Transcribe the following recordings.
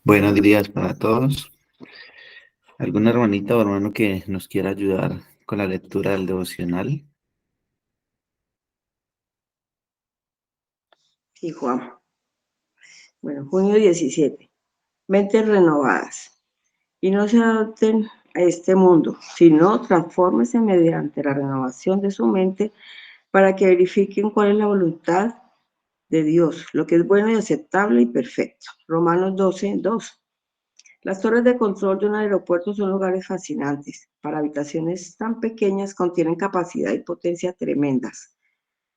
Buenos días para todos. ¿Alguna hermanita o hermano que nos quiera ayudar con la lectura del devocional? Sí, Juan. Bueno, junio 17. Mentes renovadas. Y no se adapten a este mundo, sino transfórmense mediante la renovación de su mente para que verifiquen cuál es la voluntad de Dios, lo que es bueno y aceptable y perfecto. Romanos 12:2. Las torres de control de un aeropuerto son lugares fascinantes. Para habitaciones tan pequeñas contienen capacidad y potencia tremendas.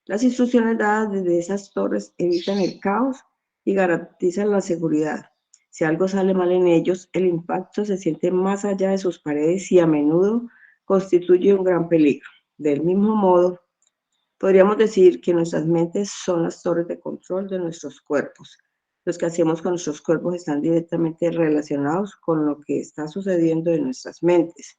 Las instrucciones dadas desde esas torres evitan el caos y garantizan la seguridad. Si algo sale mal en ellos, el impacto se siente más allá de sus paredes y a menudo constituye un gran peligro. Del mismo modo, podríamos decir que nuestras mentes son las torres de control de nuestros cuerpos. Los que hacemos con nuestros cuerpos están directamente relacionados con lo que está sucediendo en nuestras mentes.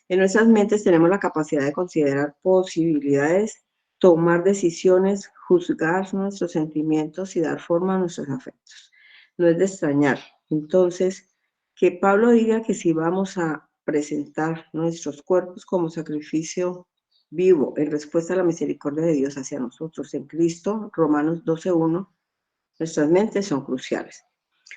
En nuestras mentes tenemos la capacidad de considerar posibilidades, tomar decisiones, juzgar nuestros sentimientos y dar forma a nuestros afectos. No es de extrañar, entonces, que Pablo diga que si vamos a presentar nuestros cuerpos como sacrificio vivo en respuesta a la misericordia de Dios hacia nosotros en Cristo, Romanos 12:1, nuestras mentes son cruciales.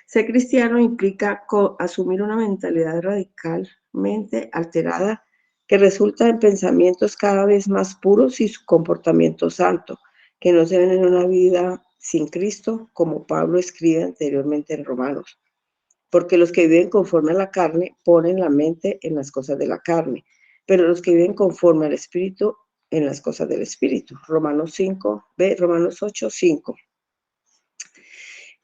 Ser cristiano implica asumir una mentalidad radicalmente alterada que resulta en pensamientos cada vez más puros y su comportamiento santo, que no se ven en una vida sin Cristo, como Pablo escribe anteriormente en Romanos. Porque los que viven conforme a la carne ponen la mente en las cosas de la carne, pero los que viven conforme al Espíritu en las cosas del Espíritu. Romanos 8:5.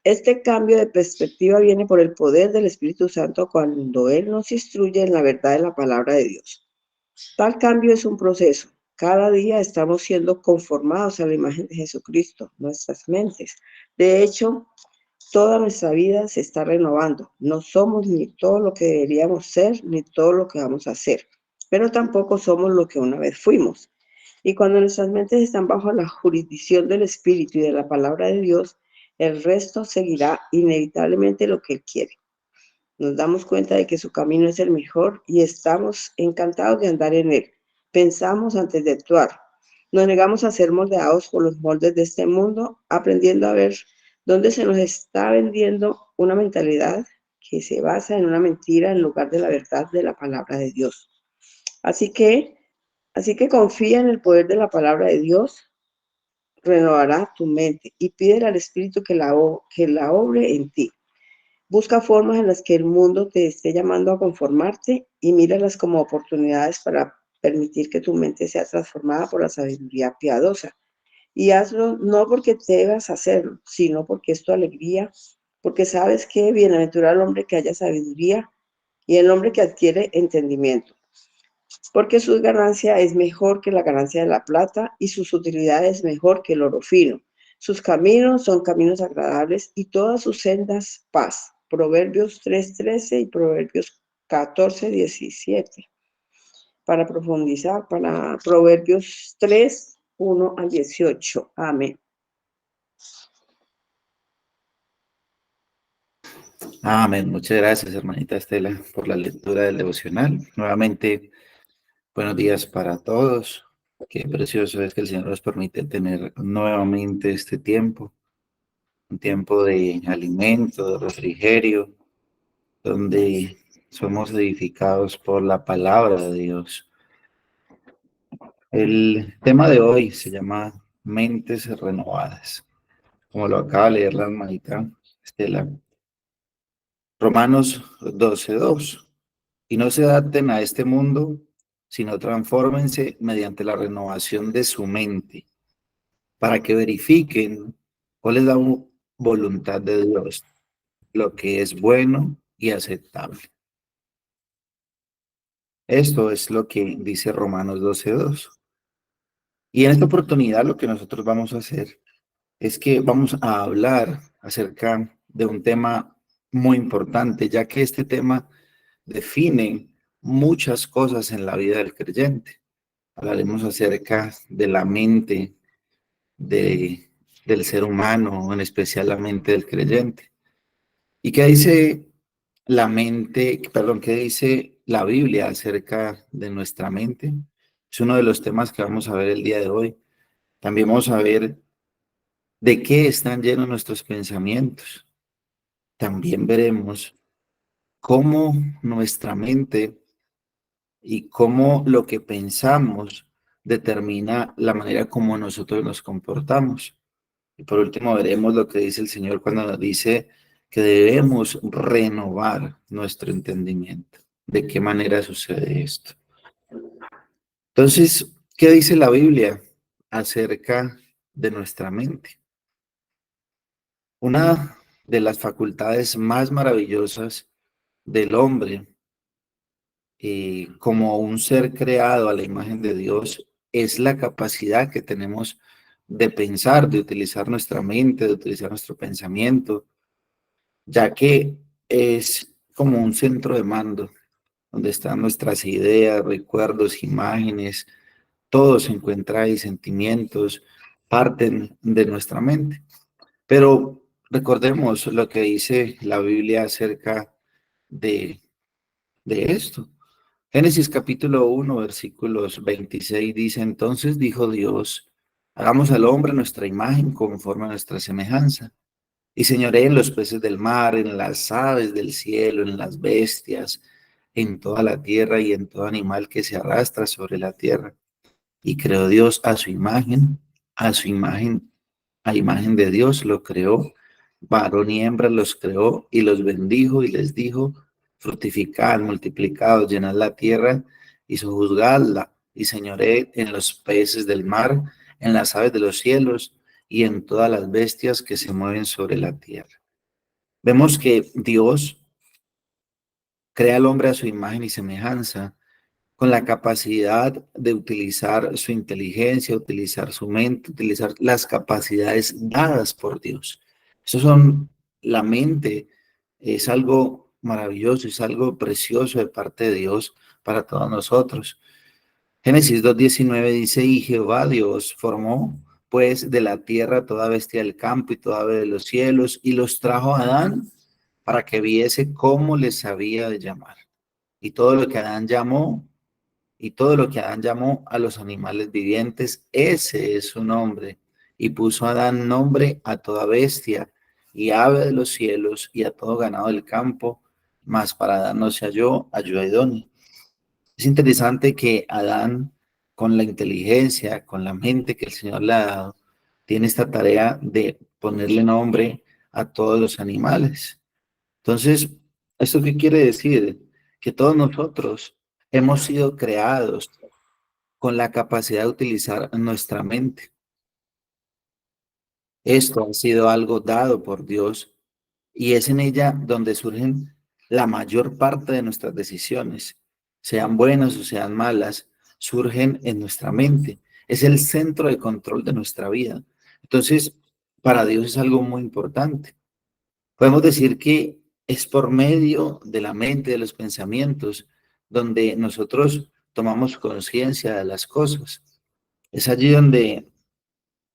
Este cambio de perspectiva viene por el poder del Espíritu Santo cuando Él nos instruye en la verdad de la palabra de Dios. Tal cambio es un proceso. Cada día estamos siendo conformados a la imagen de Jesucristo, nuestras mentes. De hecho, toda nuestra vida se está renovando. No somos ni todo lo que deberíamos ser, ni todo lo que vamos a hacer, pero tampoco somos lo que una vez fuimos. Y cuando nuestras mentes están bajo la jurisdicción del Espíritu y de la palabra de Dios, el resto seguirá inevitablemente lo que Él quiere. Nos damos cuenta de que su camino es el mejor y estamos encantados de andar en él. Pensamos antes de actuar. Nos negamos a ser moldeados por los moldes de este mundo, aprendiendo a ver dónde se nos está vendiendo una mentalidad que se basa en una mentira en lugar de la verdad de la palabra de Dios. Así que, así que confía en el poder de la palabra de Dios, renovará tu mente y pídele al Espíritu que la obre en ti. Busca formas en las que el mundo te esté llamando a conformarte y míralas como oportunidades para permitir que tu mente sea transformada por la sabiduría piadosa. Y hazlo no porque debas hacerlo, sino porque es tu alegría, porque sabes que bienaventurado el hombre que haya sabiduría y el hombre que adquiere entendimiento, porque su ganancia es mejor que la ganancia de la plata y sus utilidades mejor que el oro fino. Sus caminos son caminos agradables y todas sus sendas paz. Proverbios 3:13 y Proverbios 14:17. Para profundizar, para Proverbios 3:1 al 18. Amén. Amén. Muchas gracias, hermanita Estela, por la lectura del devocional. Nuevamente, buenos días para todos. Qué precioso es que el Señor nos permite tener nuevamente este tiempo, un tiempo de alimento, de refrigerio, donde somos edificados por la palabra de Dios. El tema de hoy se llama Mentes Renovadas, como lo acaba de leer la hermanita Estela. Romanos 12:2. Y no se adapten a este mundo, sino transfórmense mediante la renovación de su mente, para que verifiquen cuál es la voluntad de Dios, lo que es bueno y aceptable. Esto es lo que dice Romanos 12:2. Y en esta oportunidad lo que nosotros vamos a hacer es que vamos a hablar acerca de un tema muy importante, ya que este tema define muchas cosas en la vida del creyente. Hablaremos acerca de la mente de, del ser humano, en especial la mente del creyente. ¿Y qué dice la mente, perdón, qué dice la Biblia acerca de nuestra mente? Es uno de los temas que vamos a ver el día de hoy. También vamos a ver de qué están llenos nuestros pensamientos. También veremos cómo nuestra mente y cómo lo que pensamos determina la manera como nosotros nos comportamos. Y por último veremos lo que dice el Señor cuando nos dice que debemos renovar nuestro entendimiento. ¿De qué manera sucede esto? Entonces, ¿qué dice la Biblia acerca de nuestra mente? Una de las facultades más maravillosas del hombre, como un ser creado a la imagen de Dios, es la capacidad que tenemos de pensar, de utilizar nuestra mente, de utilizar nuestro pensamiento, ya que es como un centro de mando, donde están nuestras ideas, recuerdos, imágenes, todo se encuentra ahí, sentimientos, parten de nuestra mente. Pero recordemos lo que dice la Biblia acerca de, de esto. Génesis capítulo 1, versículos 26 dice, entonces dijo Dios, hagamos al hombre a nuestra imagen conforme a nuestra semejanza. Y señoré en los peces del mar, en las aves del cielo, en las bestias, en toda la tierra y en todo animal que se arrastra sobre la tierra. Y creó Dios a su imagen, a imagen de Dios lo creó, varón y hembra los creó y los bendijo y les dijo, fructificad, multiplicados, llenad la tierra y sojuzgadla y señoré en los peces del mar, en las aves de los cielos y en todas las bestias que se mueven sobre la tierra. Vemos que Dios crea al hombre a su imagen y semejanza, con la capacidad de utilizar su inteligencia, utilizar su mente, utilizar las capacidades dadas por Dios. Eso son, la mente es algo maravilloso, es algo precioso de parte de Dios para todos nosotros. Génesis 2:19 dice, y Jehová Dios formó pues de la tierra toda bestia del campo y toda ave de los cielos y los trajo a Adán para que viese cómo les había de llamar. Y todo lo que Adán llamó, y todo lo que Adán llamó a los animales vivientes, ese es su nombre. Y puso Adán nombre a toda bestia y ave de los cielos y a todo ganado del campo, mas para Adán no se halló ayuda idónea. Es interesante que Adán, con la inteligencia, con la mente que el Señor le ha dado, tiene esta tarea de ponerle nombre a todos los animales. Entonces, ¿esto qué quiere decir? Que todos nosotros hemos sido creados con la capacidad de utilizar nuestra mente. Esto ha sido algo dado por Dios y es en ella donde surgen la mayor parte de nuestras decisiones, sean buenas o sean malas, surgen en nuestra mente. Es el centro de control de nuestra vida. Entonces, para Dios es algo muy importante. Podemos decir que es por medio de la mente, de los pensamientos, donde nosotros tomamos conciencia de las cosas. Es allí donde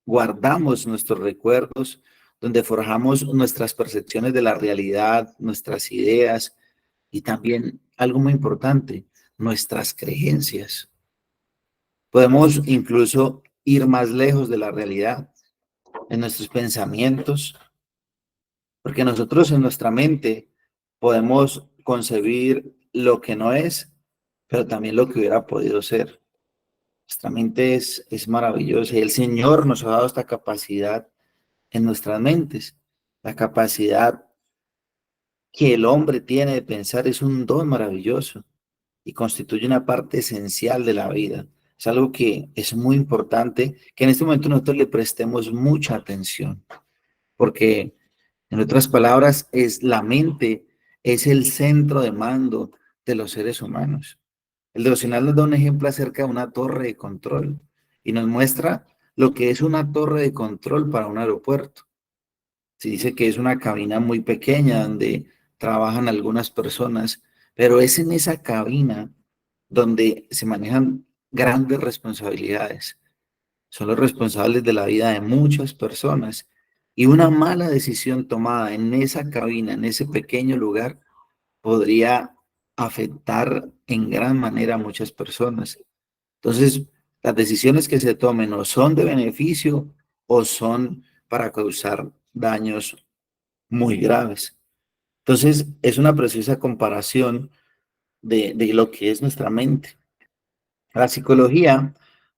guardamos nuestros recuerdos, donde forjamos nuestras percepciones de la realidad, nuestras ideas y también algo muy importante, nuestras creencias. Podemos incluso ir más lejos de la realidad en nuestros pensamientos, porque nosotros en nuestra mente podemos concebir lo que no es, pero también lo que hubiera podido ser. Nuestra mente es maravillosa y el Señor nos ha dado esta capacidad en nuestras mentes. La capacidad que el hombre tiene de pensar es un don maravilloso y constituye una parte esencial de la vida. Es algo que es muy importante que en este momento nosotros le prestemos mucha atención, porque en otras palabras es la mente, es el centro de mando de los seres humanos. El devocional nos da un ejemplo acerca de una torre de control y nos muestra lo que es una torre de control para un aeropuerto. Se dice que es una cabina muy pequeña donde trabajan algunas personas, pero es en esa cabina donde se manejan grandes responsabilidades. Son los responsables de la vida de muchas personas Y una mala decisión tomada en esa cabina, en ese pequeño lugar, podría afectar en gran manera a muchas personas. Entonces, las decisiones que se tomen o son de beneficio o son para causar daños muy graves. Entonces, es una preciosa comparación de lo que es nuestra mente. La psicología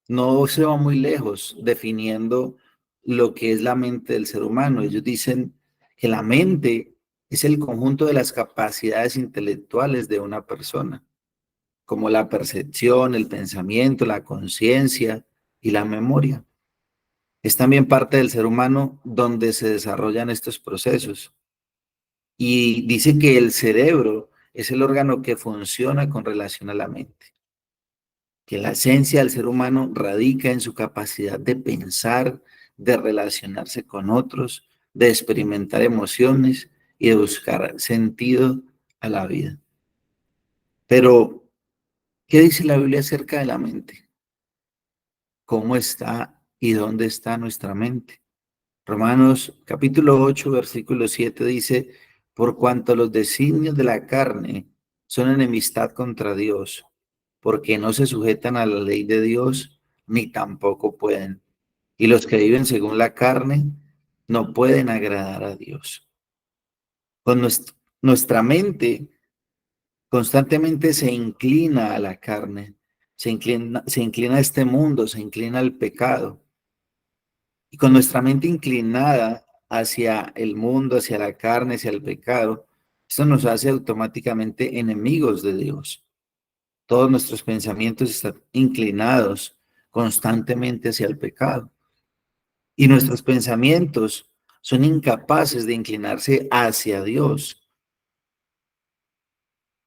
no se va muy lejos definiendo lo que es la mente del ser humano. Ellos dicen que la mente es el conjunto de las capacidades intelectuales de una persona, como la percepción, el pensamiento, la conciencia y la memoria. Es también parte del ser humano donde se desarrollan estos procesos. Y dice que el cerebro es el órgano que funciona con relación a la mente, que la esencia del ser humano radica en su capacidad de pensar, de relacionarse con otros, de experimentar emociones y de buscar sentido a la vida. Pero, ¿qué dice la Biblia acerca de la mente? ¿Cómo está y dónde está nuestra mente? Romanos capítulo 8, versículo 7 dice, por cuanto los designios de la carne son enemistad contra Dios, porque no se sujetan a la ley de Dios, ni tampoco pueden. Y los que viven según la carne no pueden agradar a Dios. Con nuestra mente constantemente se inclina a la carne, se inclina a este mundo, se inclina al pecado. Y con nuestra mente inclinada hacia el mundo, hacia la carne, hacia el pecado, esto nos hace automáticamente enemigos de Dios. Todos nuestros pensamientos están inclinados constantemente hacia el pecado. Y nuestros pensamientos son incapaces de inclinarse hacia Dios.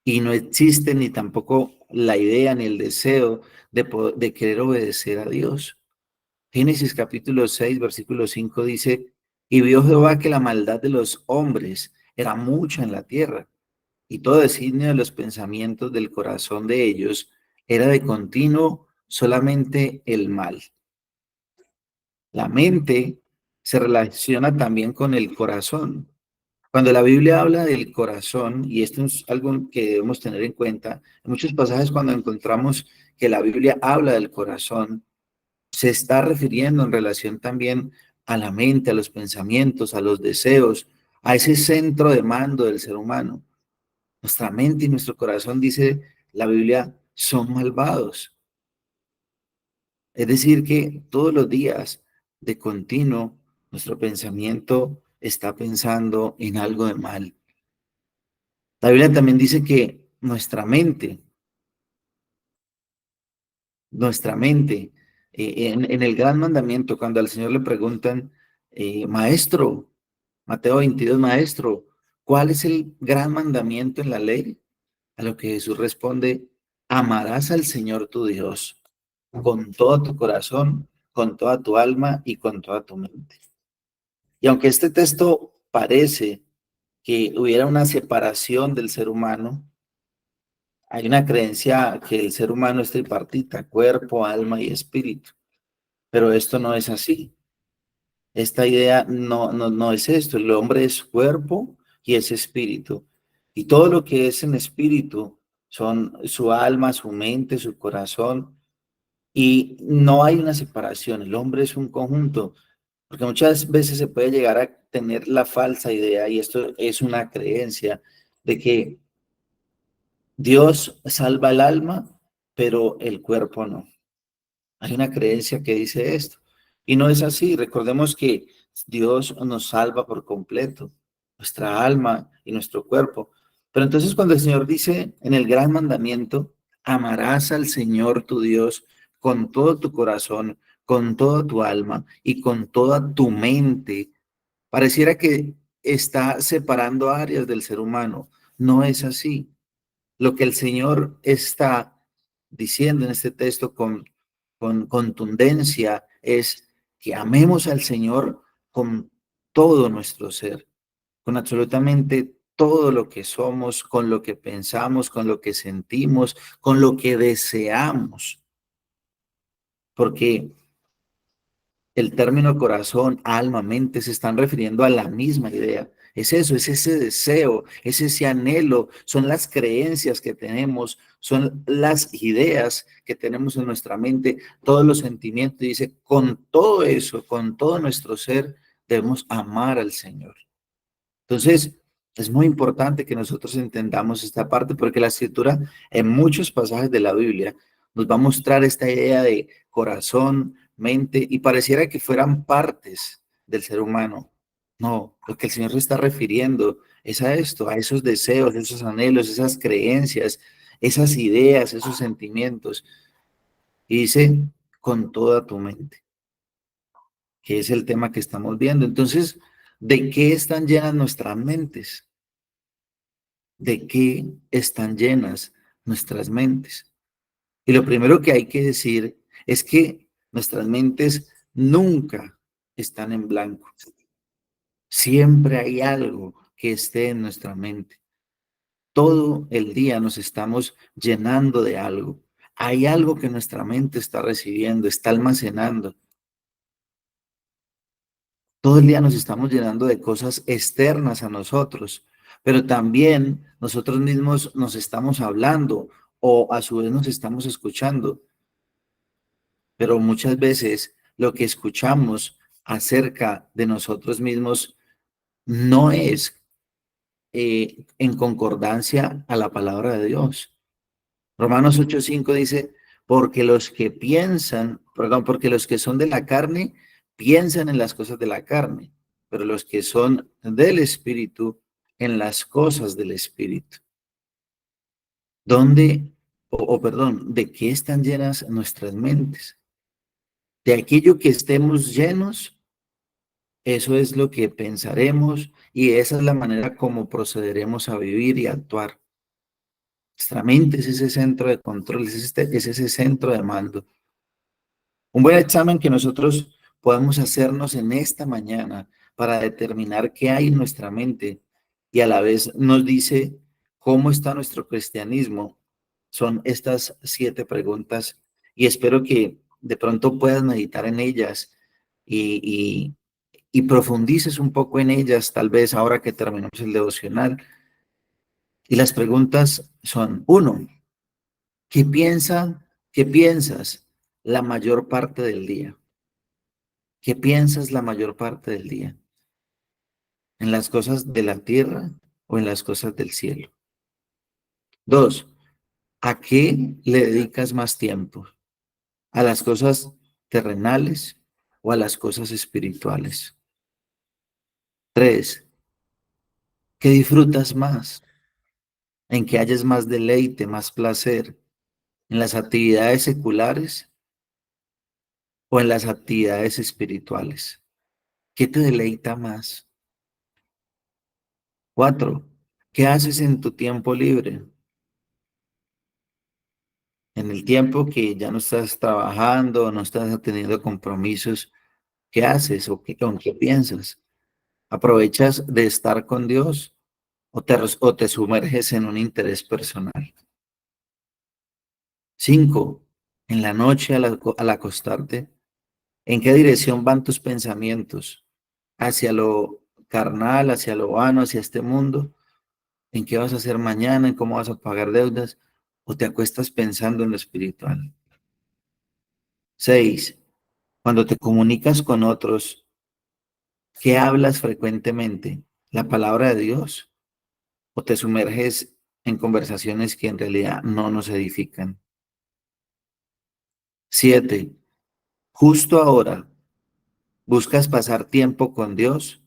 Y no existe ni tampoco la idea ni el deseo de querer obedecer a Dios. Génesis capítulo 6, versículo 5 dice, y vio Jehová que la maldad de los hombres era mucha en la tierra, y todo designio de los pensamientos del corazón de ellos era de continuo solamente el mal. La mente se relaciona también con el corazón. Cuando la Biblia habla del corazón, y esto es algo que debemos tener en cuenta, en muchos pasajes cuando encontramos que la Biblia habla del corazón, se está refiriendo en relación también a la mente, a los pensamientos, a los deseos, a ese centro de mando del ser humano. Nuestra mente y nuestro corazón, dice la Biblia, son malvados. Es decir, que todos los días de continuo nuestro pensamiento está pensando en algo de mal. La Biblia también dice que nuestra mente, en el gran mandamiento, cuando al Señor le preguntan, maestro, Mateo 22, maestro, ¿cuál es el gran mandamiento en la ley? A lo que Jesús responde, amarás al Señor tu Dios con todo tu corazón, con toda tu alma y con toda tu mente. Y aunque este texto parece que hubiera una separación del ser humano, hay una creencia que el ser humano es tripartita, cuerpo, alma y espíritu, pero esto no es así. Esta idea no es esto. El hombre es cuerpo y es espíritu. Y todo lo que es en espíritu son su alma, su mente, su corazón. Y no hay una separación. El hombre es un conjunto. Porque muchas veces se puede llegar a tener la falsa idea, y esto es una creencia, de que Dios salva el alma, pero el cuerpo no. Hay una creencia que dice esto. Y no es así. Recordemos que Dios nos salva por completo, nuestra alma y nuestro cuerpo. Pero entonces cuando el Señor dice en el gran mandamiento, amarás al Señor tu Dios con todo tu corazón, con toda tu alma y con toda tu mente, pareciera que está separando áreas del ser humano. No es así. Lo que el Señor está diciendo en este texto con contundencia es que amemos al Señor con todo nuestro ser, con absolutamente todo lo que somos, con lo que pensamos, con lo que sentimos, con lo que deseamos. Porque El término corazón, alma, mente se están refiriendo a la misma idea. Es eso, es ese deseo, es ese anhelo, son las creencias que tenemos, son las ideas que tenemos en nuestra mente, todos los sentimientos. Dice, con todo eso, con todo nuestro ser, debemos amar al Señor. Entonces, es muy importante que nosotros entendamos esta parte porque la escritura en muchos pasajes de la Biblia nos va a mostrar esta idea de corazón, mente y pareciera que fueran partes del ser humano. No, lo que el Señor se está refiriendo es a esto, a esos deseos, esos anhelos, esas creencias, esas ideas, esos sentimientos. Y dice, con toda tu mente, que es el tema que estamos viendo. Entonces, ¿de qué están llenas nuestras mentes? ¿De qué están llenas nuestras mentes? Y lo primero que hay que decir es que nuestras mentes nunca están en blanco. Siempre hay algo que esté en nuestra mente. Todo el día nos estamos llenando de algo. Hay algo que nuestra mente está recibiendo, está almacenando. Todo el día nos estamos llenando de cosas externas a nosotros, pero también nosotros mismos nos estamos hablando o a su vez nos estamos escuchando. Pero muchas veces lo que escuchamos acerca de nosotros mismos no es en concordancia a la palabra de Dios. Romanos 8:5 dice, porque los que piensan, perdón, porque los que son de la carne piensan en las cosas de la carne, pero los que son del Espíritu en las cosas del Espíritu. ¿Dónde, perdón, de qué están llenas nuestras mentes? De aquello que estemos llenos, eso es lo que pensaremos y esa es la manera como procederemos a vivir y a actuar. Nuestra mente es ese centro de control, es ese centro de mando. Un buen examen que nosotros podemos hacernos en esta mañana para determinar qué hay en nuestra mente y a la vez nos dice cómo está nuestro cristianismo son estas 7 preguntas y espero que de pronto puedas meditar en ellas y, y profundices un poco en ellas, tal vez ahora que terminamos el devocional. Y las preguntas son, uno, qué piensas la mayor parte del día? ¿Qué piensas la mayor parte del día? ¿En las cosas de la tierra o en las cosas del cielo? Dos, ¿a qué le dedicas más tiempo? ¿A las cosas terrenales o a las cosas espirituales? Tres, ¿qué disfrutas más? ¿En qué hayas más deleite, más placer? ¿En las actividades seculares o en las actividades espirituales? ¿Qué te deleita más? Cuatro, ¿qué haces en tu tiempo libre? En el tiempo que ya no estás trabajando, no estás teniendo compromisos, ¿qué haces o qué piensas? ¿Aprovechas de estar con Dios o te sumerges en un interés personal? Cinco, en la noche al acostarte, ¿en qué dirección van tus pensamientos? ¿Hacia lo carnal, hacia lo vano, hacia este mundo? ¿En qué vas a hacer mañana? ¿En cómo vas a pagar deudas? ¿O te acuestas pensando en lo espiritual? Seis, cuando te comunicas con otros, ¿qué hablas frecuentemente? ¿La palabra de Dios? ¿O te sumerges en conversaciones que en realidad no nos edifican? Siete, justo ahora, ¿buscas pasar tiempo con Dios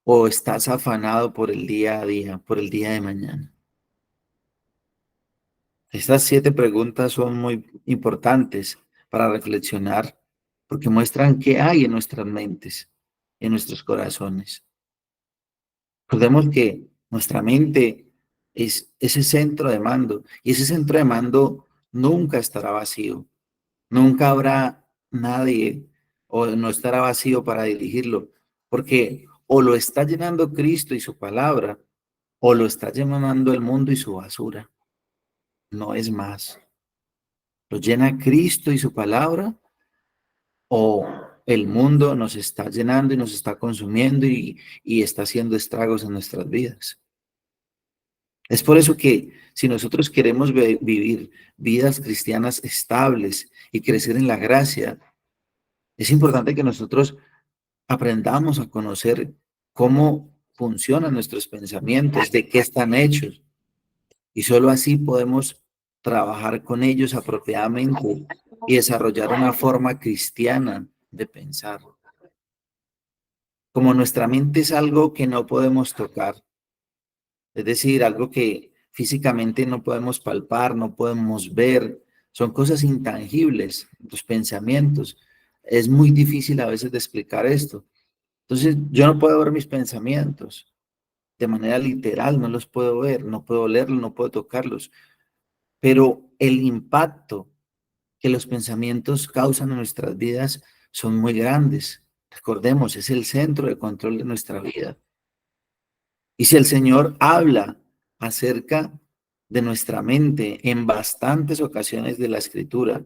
o estás afanado por el día a día, por el día de mañana? Estas 7 preguntas son muy importantes para reflexionar porque muestran qué hay en nuestras mentes, en nuestros corazones. Recordemos que nuestra mente es ese centro de mando y ese centro de mando nunca estará vacío. Nunca habrá nadie o no estará vacío para dirigirlo, porque o lo está llenando Cristo y su palabra, o lo está llenando el mundo y su basura. No es más. Lo llena Cristo y su palabra, o el mundo nos está llenando y nos está consumiendo y está haciendo estragos en nuestras vidas. Es por eso que si nosotros queremos vivir vidas cristianas estables y crecer en la gracia, es importante que nosotros aprendamos a conocer cómo funcionan nuestros pensamientos, de qué están hechos, y solo así podemos trabajar con ellos apropiadamente y desarrollar una forma cristiana de pensar. Como nuestra mente es algo que no podemos tocar, es decir, algo que físicamente no podemos palpar, no podemos ver, son cosas intangibles, los pensamientos. Es muy difícil a veces de explicar esto. Entonces, yo no puedo ver mis pensamientos de manera literal, no los puedo ver, no puedo leerlos, no puedo tocarlos, pero el impacto que los pensamientos causan en nuestras vidas son muy grandes. Recordemos, es el centro de control de nuestra vida. Y si el Señor habla acerca de nuestra mente en bastantes ocasiones de la Escritura,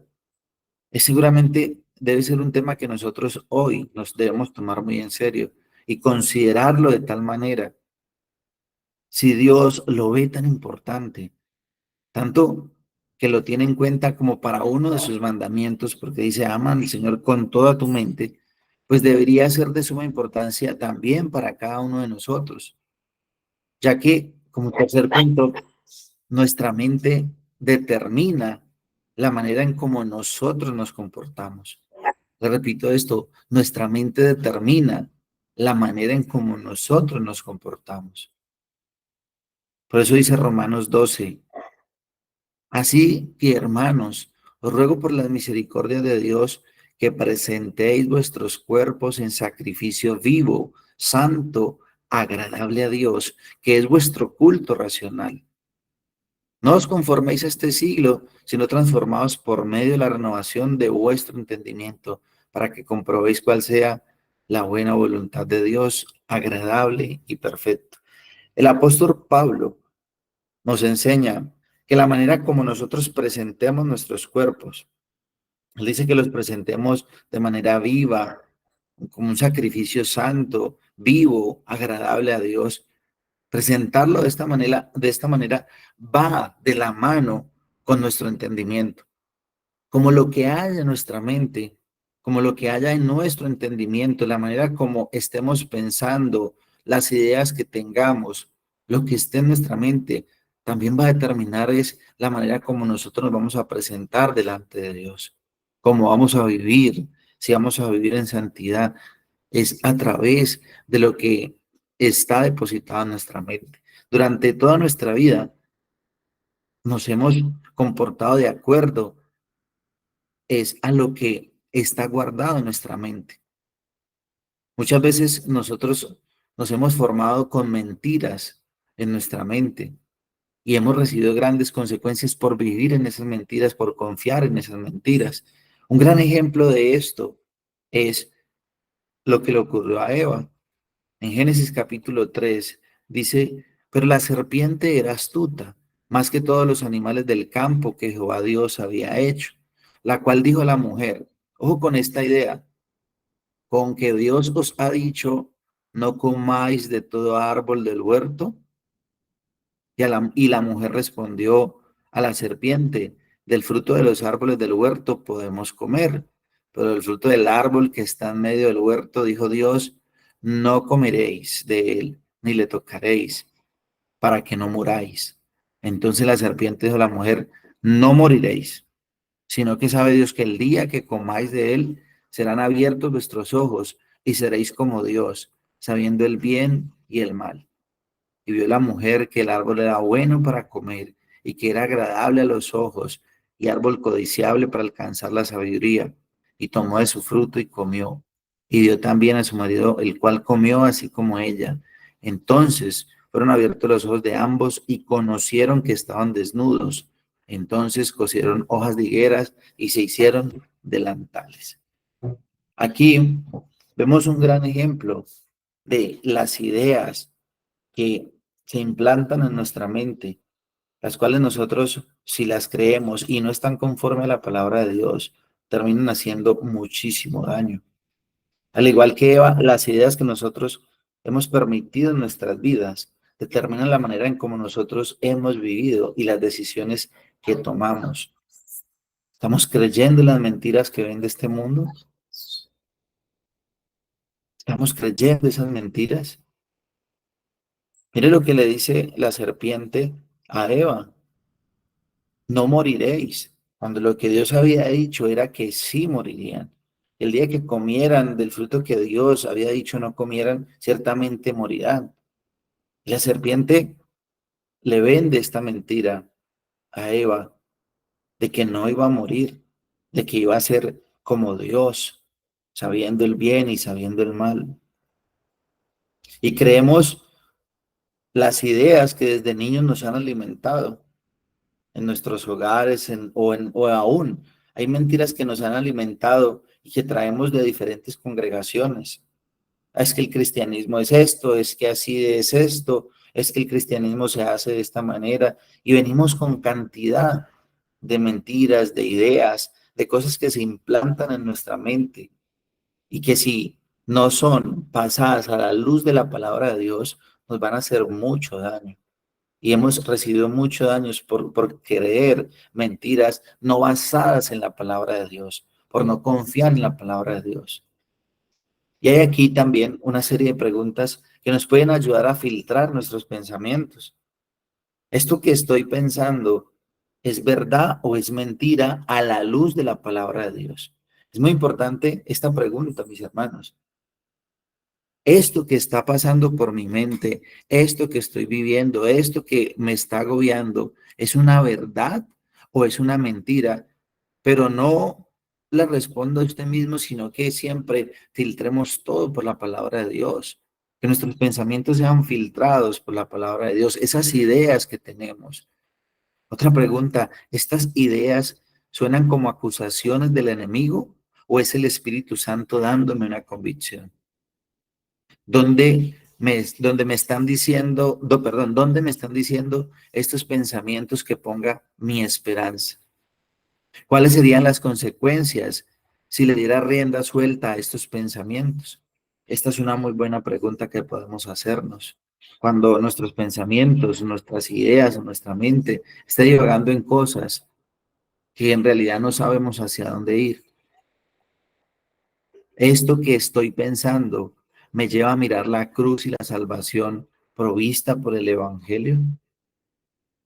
es seguramente debe ser un tema que nosotros hoy nos debemos tomar muy en serio y considerarlo de tal manera, si Dios lo ve tan importante, tanto que lo tiene en cuenta como para uno de sus mandamientos, porque dice, ama al Señor con toda tu mente, pues debería ser de suma importancia también para cada uno de nosotros, ya que, como tercer punto, nuestra mente determina la manera en cómo nosotros nos comportamos. Le repito esto, nuestra mente determina la manera en cómo nosotros nos comportamos. Por eso dice Romanos 12, así que, hermanos, os ruego por la misericordia de Dios que presentéis vuestros cuerpos en sacrificio vivo, santo, agradable a Dios, que es vuestro culto racional. No os conforméis a este siglo, sino transformaos por medio de la renovación de vuestro entendimiento, para que comprobéis cuál sea la buena voluntad de Dios, agradable y perfecto. El apóstol Pablo nos enseña que la manera como nosotros presentemos nuestros cuerpos, él dice que los presentemos de manera viva, como un sacrificio santo, vivo, agradable a Dios. Presentarlo de esta manera va de la mano con nuestro entendimiento. Como lo que haya en nuestra mente, como lo que haya en nuestro entendimiento, la manera como estemos pensando, las ideas que tengamos, lo que esté en nuestra mente, también va a determinar es la manera como nosotros nos vamos a presentar delante de Dios, cómo vamos a vivir, si vamos a vivir en santidad, es a través de lo que está depositado en nuestra mente. Durante toda nuestra vida nos hemos comportado de acuerdo es a lo que está guardado en nuestra mente. Muchas veces nosotros nos hemos formado con mentiras en nuestra mente y hemos recibido grandes consecuencias por vivir en esas mentiras, por confiar en esas mentiras. Un gran ejemplo de esto es lo que le ocurrió a Eva. En Génesis capítulo 3 dice, pero la serpiente era astuta, más que todos los animales del campo que Jehová Dios había hecho, la cual dijo a la mujer, ojo con esta idea, con que Dios os ha dicho, no comáis de todo árbol del huerto. Y la mujer respondió a la serpiente, del fruto de los árboles del huerto podemos comer, pero del fruto del árbol que está en medio del huerto, dijo Dios, no comeréis de él, ni le tocaréis, para que no muráis. Entonces la serpiente dijo a la mujer, no moriréis, sino que sabe Dios que el día que comáis de él, serán abiertos vuestros ojos y seréis como Dios, sabiendo el bien y el mal. Y vio la mujer que el árbol era bueno para comer y que era agradable a los ojos y árbol codiciable para alcanzar la sabiduría. Y tomó de su fruto y comió. Y dio también a su marido, el cual comió así como ella. Entonces fueron abiertos los ojos de ambos y conocieron que estaban desnudos. Entonces cosieron hojas de higueras y se hicieron delantales. Aquí vemos un gran ejemplo de las ideas que se implantan en nuestra mente, las cuales nosotros, si las creemos y no están conforme a la palabra de Dios, terminan haciendo muchísimo daño. Al igual que Eva, las ideas que nosotros hemos permitido en nuestras vidas determinan la manera en cómo nosotros hemos vivido y las decisiones que tomamos. ¿Estamos creyendo en las mentiras que ven de este mundo? ¿Estamos creyendo esas mentiras? Mire lo que le dice la serpiente a Eva: no moriréis, cuando lo que Dios había dicho era que sí morirían. El día que comieran del fruto que Dios había dicho no comieran, ciertamente morirán. Y la serpiente le vende esta mentira a Eva de que no iba a morir, de que iba a ser como Dios, sabiendo el bien y sabiendo el mal. Y creemos las ideas que desde niños nos han alimentado en nuestros hogares o aún hay mentiras que nos han alimentado y que traemos de diferentes congregaciones. Es que el cristianismo es esto, es que así es esto, es que el cristianismo se hace de esta manera, y venimos con cantidad de mentiras, de ideas, de cosas que se implantan en nuestra mente y que si no son pasadas a la luz de la palabra de Dios, nos van a hacer mucho daño. Y hemos recibido muchos daños por creer mentiras no basadas en la palabra de Dios, por no confiar en la palabra de Dios. Y hay aquí también una serie de preguntas que nos pueden ayudar a filtrar nuestros pensamientos. ¿Esto que estoy pensando es verdad o es mentira a la luz de la palabra de Dios? Es muy importante esta pregunta, mis hermanos. Esto que está pasando por mi mente, esto que estoy viviendo, esto que me está agobiando, ¿es una verdad o es una mentira? Pero no le respondo a usted mismo, sino que siempre filtremos todo por la palabra de Dios, que nuestros pensamientos sean filtrados por la palabra de Dios, esas ideas que tenemos. Otra pregunta: ¿estas ideas suenan como acusaciones del enemigo o es el Espíritu Santo dándome una convicción? ¿Dónde me están diciendo, dónde me están diciendo estos pensamientos que ponga mi esperanza? ¿Cuáles serían las consecuencias si le diera rienda suelta a estos pensamientos? Esta es una muy buena pregunta que podemos hacernos. Cuando nuestros pensamientos, nuestras ideas o nuestra mente está divagando en cosas que en realidad no sabemos hacia dónde ir. Esto que estoy pensando me lleva a mirar la cruz y la salvación provista por el Evangelio.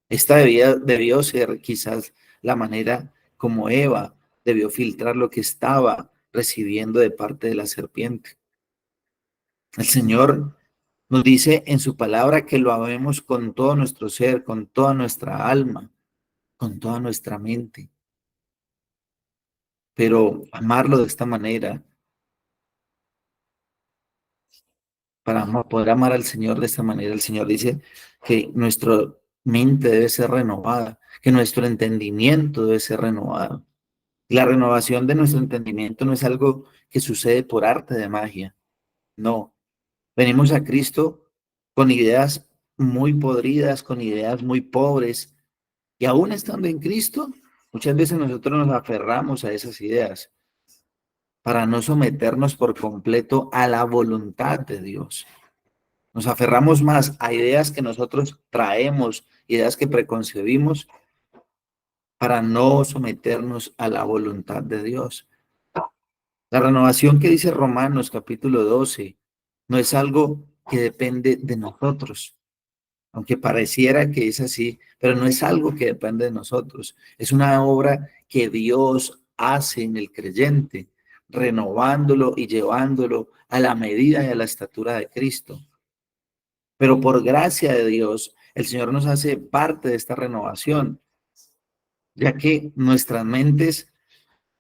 Esta debió ser quizás la manera como Eva debió filtrar lo que estaba recibiendo de parte de la serpiente. El Señor nos dice en su palabra que lo amemos con todo nuestro ser, con toda nuestra alma, con toda nuestra mente. Pero amarlo de esta manera, para poder amar al Señor de esta manera, el Señor dice que nuestra mente debe ser renovada, que nuestro entendimiento debe ser renovado. La renovación de nuestro entendimiento no es algo que sucede por arte de magia, no. Venimos a Cristo con ideas muy podridas, con ideas muy pobres, y aún estando en Cristo, muchas veces nosotros nos aferramos a esas ideas para no someternos por completo a la voluntad de Dios. Nos aferramos más a ideas que nosotros traemos, ideas que preconcebimos, para no someternos a la voluntad de Dios. La renovación que dice Romanos capítulo 12 no es algo que depende de nosotros, aunque pareciera que es así, pero no es algo que depende de nosotros. Es una obra que Dios hace en el creyente, renovándolo y llevándolo a la medida y a la estatura de Cristo. Pero por gracia de Dios, el Señor nos hace parte de esta renovación, ya que nuestras mentes,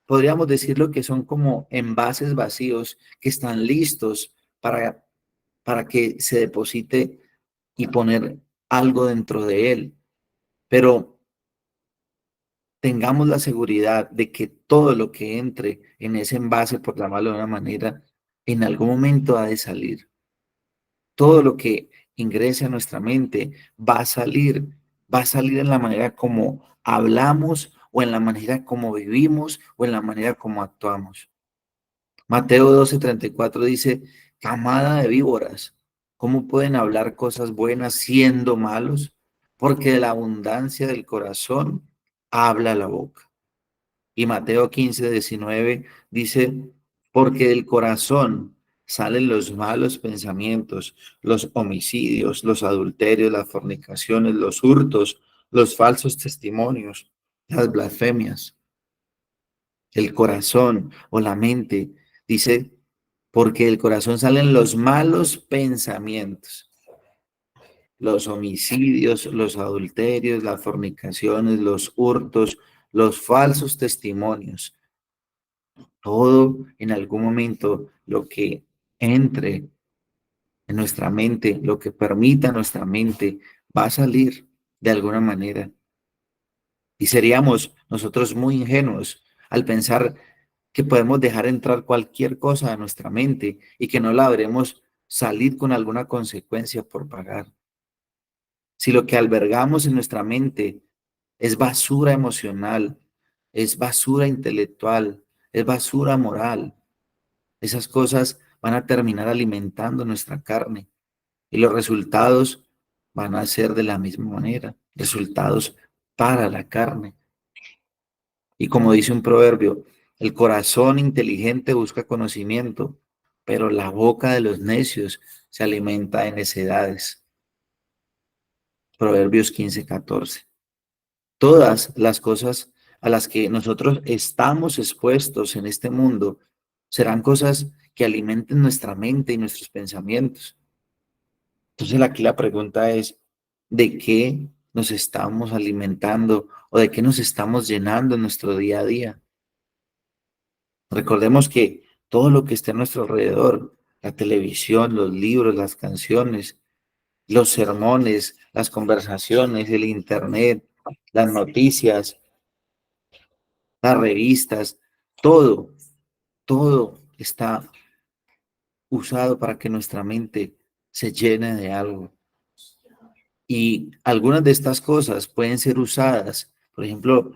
podríamos decirlo, que son como envases vacíos que están listos para que se deposite y poner algo dentro de él. Pero tengamos la seguridad de que todo lo que entre en ese envase, por llamarlo de una manera, en algún momento ha de salir. Todo lo que ingrese a nuestra mente va a salir en la manera como hablamos o en la manera como vivimos o en la manera como actuamos. Mateo 12:34 dice, camada de víboras, ¿cómo pueden hablar cosas buenas siendo malos? Porque de la abundancia del corazón habla la boca. Y Mateo 15:19 dice, porque del corazón salen los malos pensamientos, los homicidios, los adulterios, las fornicaciones, los hurtos, los falsos testimonios, las blasfemias. El corazón o la mente, dice, porque del corazón salen los malos pensamientos, los homicidios, los adulterios, las fornicaciones, los hurtos, los falsos testimonios. Todo en algún momento lo que entre en nuestra mente, lo que permita nuestra mente, va a salir de alguna manera. Y seríamos nosotros muy ingenuos al pensar que podemos dejar entrar cualquier cosa a nuestra mente y que no la veremos salir con alguna consecuencia por pagar. Si lo que albergamos en nuestra mente es basura emocional, es basura intelectual, es basura moral, esas cosas van a terminar alimentando nuestra carne y los resultados van a ser de la misma manera, resultados para la carne. Y como dice un proverbio, el corazón inteligente busca conocimiento, pero la boca de los necios se alimenta de necedades. Proverbios 15:14. Todas las cosas a las que nosotros estamos expuestos en este mundo serán cosas que alimenten nuestra mente y nuestros pensamientos. Entonces aquí la pregunta es, ¿de qué nos estamos alimentando o de qué nos estamos llenando en nuestro día a día? Recordemos que todo lo que está a nuestro alrededor, la televisión, los libros, las canciones, los sermones, las conversaciones, el internet, las noticias, las revistas, todo está usado para que nuestra mente se llene de algo. Y algunas de estas cosas pueden ser usadas, por ejemplo,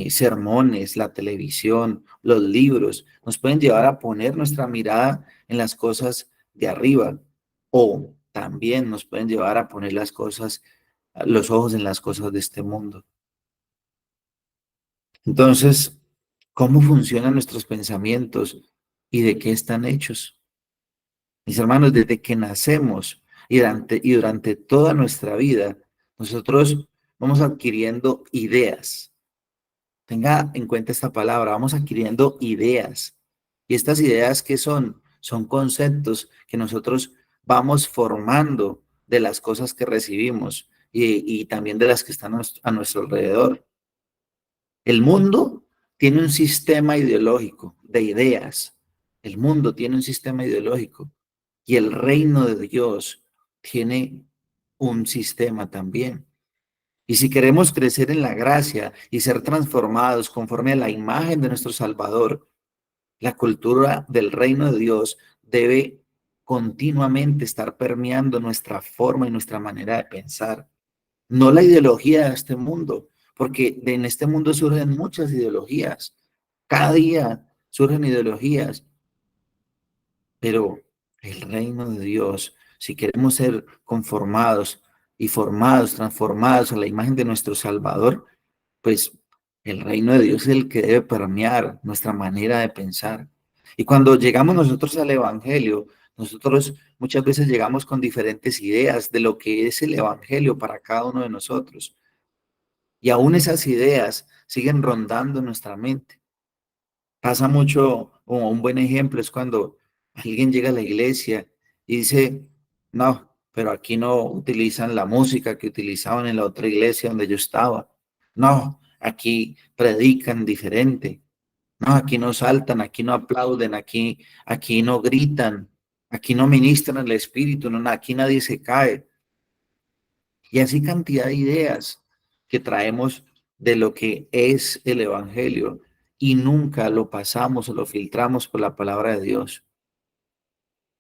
sermones, la televisión, los libros, nos pueden llevar a poner nuestra mirada en las cosas de arriba o también nos pueden llevar a poner las cosas, los ojos en las cosas de este mundo. Entonces, ¿cómo funcionan nuestros pensamientos y de qué están hechos? Mis hermanos, desde que nacemos y durante toda nuestra vida, nosotros vamos adquiriendo ideas. Tenga en cuenta esta palabra, vamos adquiriendo ideas. Y estas ideas, ¿qué son? Son conceptos que nosotros vamos formando de las cosas que recibimos y también de las que están a nuestro alrededor. El mundo tiene un sistema ideológico de ideas. El mundo tiene un sistema ideológico. Y el reino de Dios tiene un sistema también. Y si queremos crecer en la gracia y ser transformados conforme a la imagen de nuestro Salvador, la cultura del reino de Dios debe continuamente estar permeando nuestra forma y nuestra manera de pensar. No la ideología de este mundo, porque en este mundo surgen muchas ideologías. Cada día surgen ideologías. Pero el reino de Dios, si queremos ser conformados y formados, transformados a la imagen de nuestro Salvador, pues el reino de Dios es el que debe permear nuestra manera de pensar. Y cuando llegamos nosotros al Evangelio, nosotros muchas veces llegamos con diferentes ideas de lo que es el Evangelio para cada uno de nosotros. Y aún esas ideas siguen rondando nuestra mente. Pasa mucho, o un buen ejemplo es cuando alguien llega a la iglesia y dice, no, pero aquí no utilizan la música que utilizaban en la otra iglesia donde yo estaba. No, aquí predican diferente. No, aquí no saltan, aquí no aplauden, aquí no gritan, aquí no ministran el espíritu, no, aquí nadie se cae. Y así cantidad de ideas que traemos de lo que es el Evangelio y nunca lo pasamos o lo filtramos por la palabra de Dios.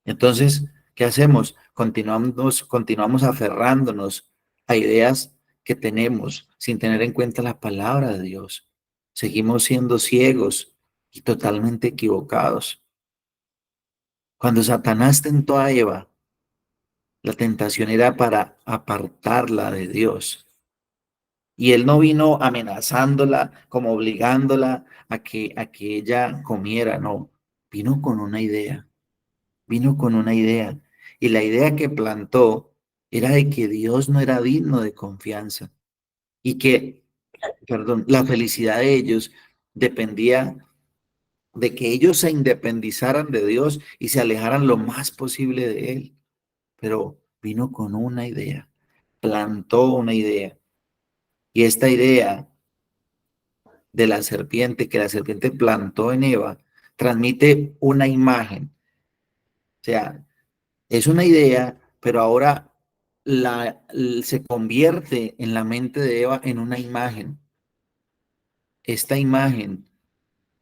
Entonces, ¿qué hacemos? Continuamos aferrándonos a ideas que tenemos sin tener en cuenta la palabra de Dios. Seguimos siendo ciegos y totalmente equivocados. Cuando Satanás tentó a Eva, la tentación era para apartarla de Dios. Y él no vino amenazándola, como obligándola a que ella comiera, no. Vino con una idea, vino con una idea. Y la idea que plantó era de que Dios no era digno de confianza y que, perdón, la felicidad de ellos dependía de que ellos se independizaran de Dios y se alejaran lo más posible de Él. Pero vino con una idea, plantó una idea. Y esta idea de la serpiente, que la serpiente plantó en Eva, transmite una imagen. O sea, es una idea, pero ahora se convierte en la mente de Eva en una imagen. Esta imagen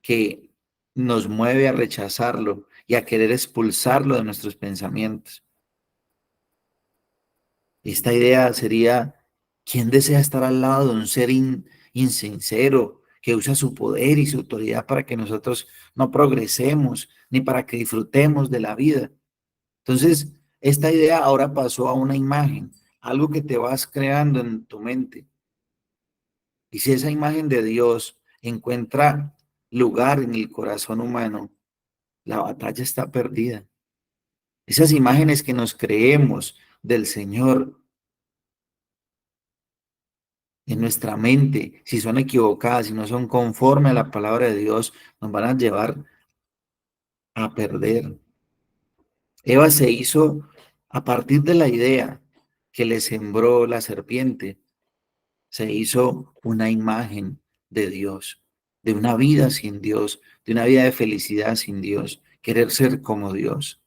que nos mueve a rechazarlo y a querer expulsarlo de nuestros pensamientos. Esta idea sería: ¿quién desea estar al lado de un ser insincero que usa su poder y su autoridad para que nosotros no progresemos ni para que disfrutemos de la vida? Entonces, esta idea ahora pasó a una imagen, algo que te vas creando en tu mente. Y si esa imagen de Dios encuentra lugar en el corazón humano, la batalla está perdida. Esas imágenes que nos creemos del Señor en nuestra mente, si son equivocadas, si no son conforme a la palabra de Dios, nos van a llevar a perder. Eva se hizo a partir de la idea que le sembró la serpiente, se hizo una imagen de Dios, de una vida sin Dios, de una vida de felicidad sin Dios, querer ser como Dios.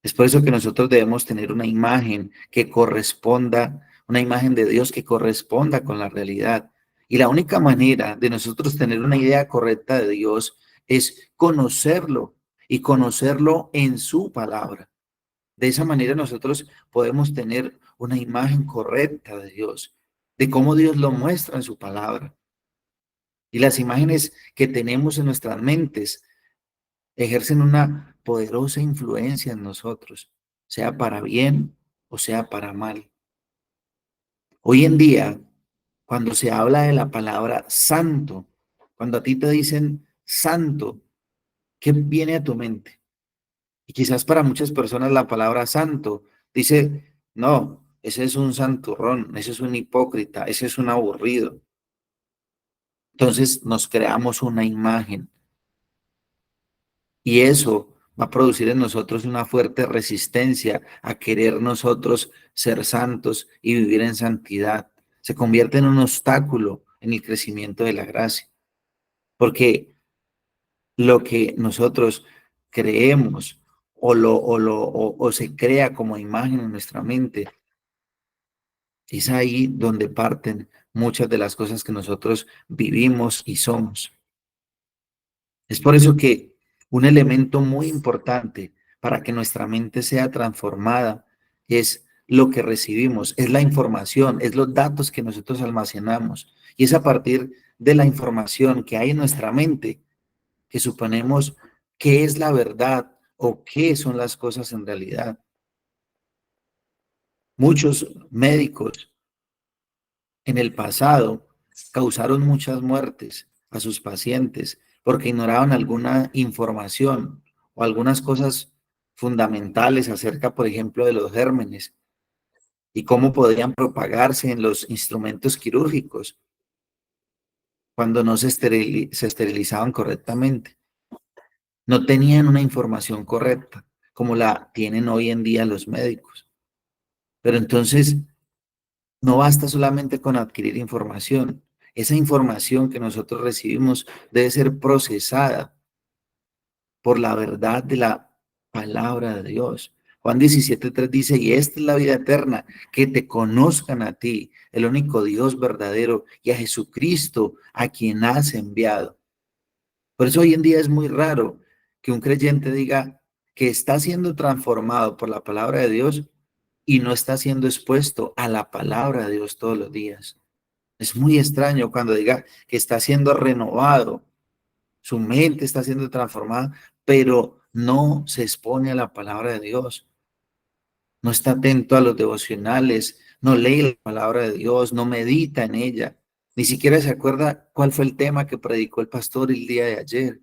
Es por eso que nosotros debemos tener una imagen que corresponda, una imagen de Dios que corresponda con la realidad. Y la única manera de nosotros tener una idea correcta de Dios es conocerlo y conocerlo en su palabra. De esa manera nosotros podemos tener una imagen correcta de Dios, de cómo Dios lo muestra en su palabra. Y las imágenes que tenemos en nuestras mentes ejercen una poderosa influencia en nosotros, sea para bien o sea para mal. Hoy en día, cuando se habla de la palabra santo, cuando a ti te dicen santo, ¿qué viene a tu mente? Y quizás para muchas personas la palabra santo dice: no, ese es un santurrón, ese es un hipócrita, ese es un aburrido. Entonces nos creamos una imagen. Y eso va a producir en nosotros una fuerte resistencia a querer nosotros ser santos y vivir en santidad. Se convierte en un obstáculo en el crecimiento de la gracia, porque lo que nosotros creemos o se crea como imagen en nuestra mente, es ahí donde parten muchas de las cosas que nosotros vivimos y somos. Es por eso que un elemento muy importante para que nuestra mente sea transformada es lo que recibimos, es la información, es los datos que nosotros almacenamos. Y es a partir de la información que hay en nuestra mente que suponemos qué es la verdad o qué son las cosas en realidad. Muchos médicos en el pasado causaron muchas muertes a sus pacientes porque ignoraban alguna información o algunas cosas fundamentales acerca, por ejemplo, de los gérmenes y cómo podían propagarse en los instrumentos quirúrgicos cuando no se esterilizaban correctamente. No tenían una información correcta como la tienen hoy en día los médicos. Pero entonces no basta solamente con adquirir información. Esa información que nosotros recibimos debe ser procesada por la verdad de la palabra de Dios. Juan 17:3 dice: y esta es la vida eterna, que te conozcan a ti, el único Dios verdadero, y a Jesucristo, a quien has enviado. Por eso hoy en día es muy raro que un creyente diga que está siendo transformado por la palabra de Dios y no está siendo expuesto a la palabra de Dios todos los días. Es muy extraño cuando diga que está siendo renovado su mente está siendo transformada, pero no se expone a la palabra de Dios, no está atento a los devocionales, no lee la palabra de Dios, no medita en ella, ni siquiera se acuerda cuál fue el tema que predicó el pastor el día de ayer.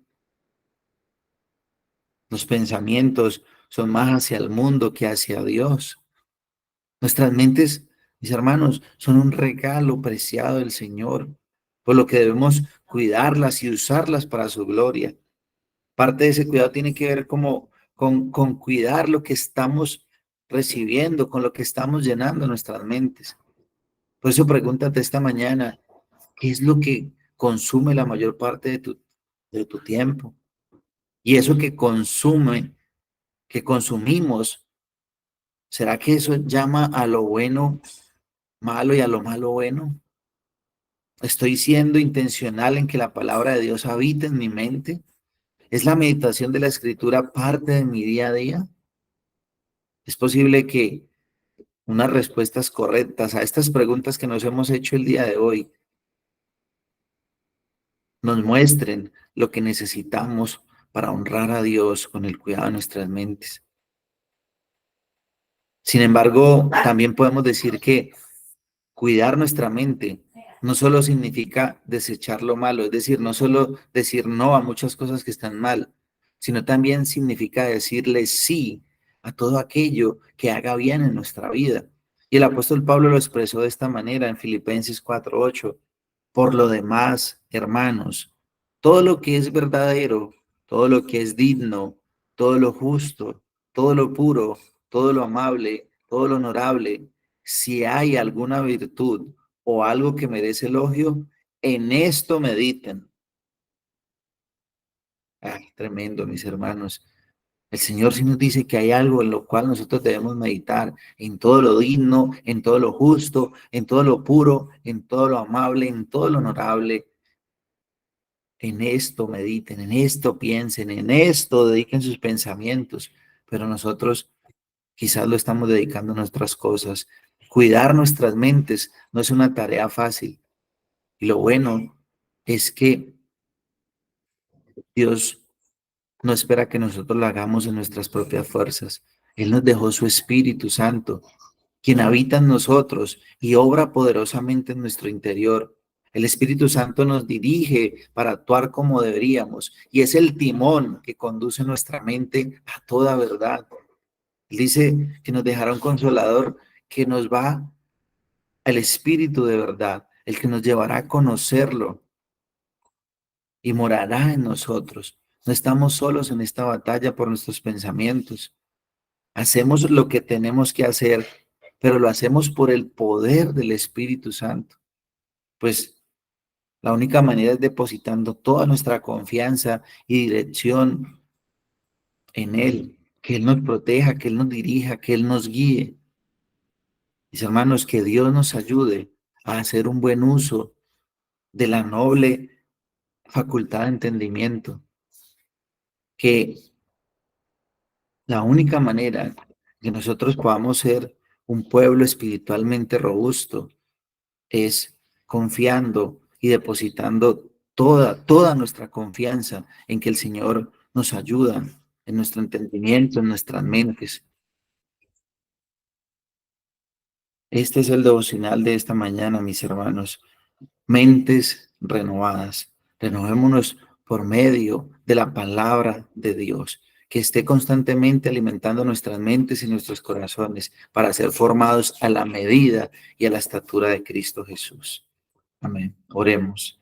Los pensamientos son más hacia el mundo que hacia Dios. Nuestras mentes, mis hermanos, son un regalo preciado del Señor, por lo que debemos cuidarlas y usarlas para su gloria. Parte de ese cuidado tiene que ver con cuidar lo que estamos recibiendo, con lo que estamos llenando nuestras mentes. Por eso pregúntate esta mañana, ¿qué es lo que consume la mayor parte de tu tiempo? Y eso que consumimos, ¿será que eso llama a lo bueno malo y a lo malo bueno? ¿Estoy siendo intencional en que la palabra de Dios habite en mi mente? ¿Es la meditación de la escritura parte de mi día a día? Es posible que unas respuestas correctas a estas preguntas que nos hemos hecho el día de hoy nos muestren lo que necesitamos para honrar a Dios con el cuidado de nuestras mentes. Sin embargo, también podemos decir que cuidar nuestra mente no solo significa desechar lo malo, es decir, no solo decir no a muchas cosas que están mal, sino también significa decirle sí a todo aquello que haga bien en nuestra vida. Y el apóstol Pablo lo expresó de esta manera en Filipenses 4:8. Por lo demás, hermanos, todo lo que es verdadero, todo lo que es digno, todo lo justo, todo lo puro, todo lo amable, todo lo honorable, si hay alguna virtud o algo que merece elogio, en esto mediten. Ay, tremendo, mis hermanos. El Señor sí nos dice que hay algo en lo cual nosotros debemos meditar, en todo lo digno, en todo lo justo, en todo lo puro, en todo lo amable, en todo lo honorable. En esto mediten, en esto piensen, en esto dediquen sus pensamientos, pero nosotros quizás lo estamos dedicando a nuestras cosas. Cuidar nuestras mentes no es una tarea fácil. Y lo bueno es que Dios no espera que nosotros lo hagamos en nuestras propias fuerzas. Él nos dejó su Espíritu Santo, quien habita en nosotros y obra poderosamente en nuestro interior. El Espíritu Santo nos dirige para actuar como deberíamos y es el timón que conduce nuestra mente a toda verdad. Él dice que nos dejará un consolador que nos va al Espíritu de verdad, el que nos llevará a conocerlo y morará en nosotros. No estamos solos en esta batalla por nuestros pensamientos. Hacemos lo que tenemos que hacer, pero lo hacemos por el poder del Espíritu Santo. Pues la única manera es depositando toda nuestra confianza y dirección en Él, que Él nos proteja, que Él nos dirija, que Él nos guíe. Mis hermanos, que Dios nos ayude a hacer un buen uso de la noble facultad de entendimiento, que la única manera que nosotros podamos ser un pueblo espiritualmente robusto es confiando y depositando toda nuestra confianza en que el Señor nos ayuda en nuestro entendimiento, en nuestras mentes. Este es el devocional de esta mañana, mis hermanos. Mentes renovadas. Renovémonos por medio de la palabra de Dios, que esté constantemente alimentando nuestras mentes y nuestros corazones para ser formados a la medida y a la estatura de Cristo Jesús. Amén. Oremos.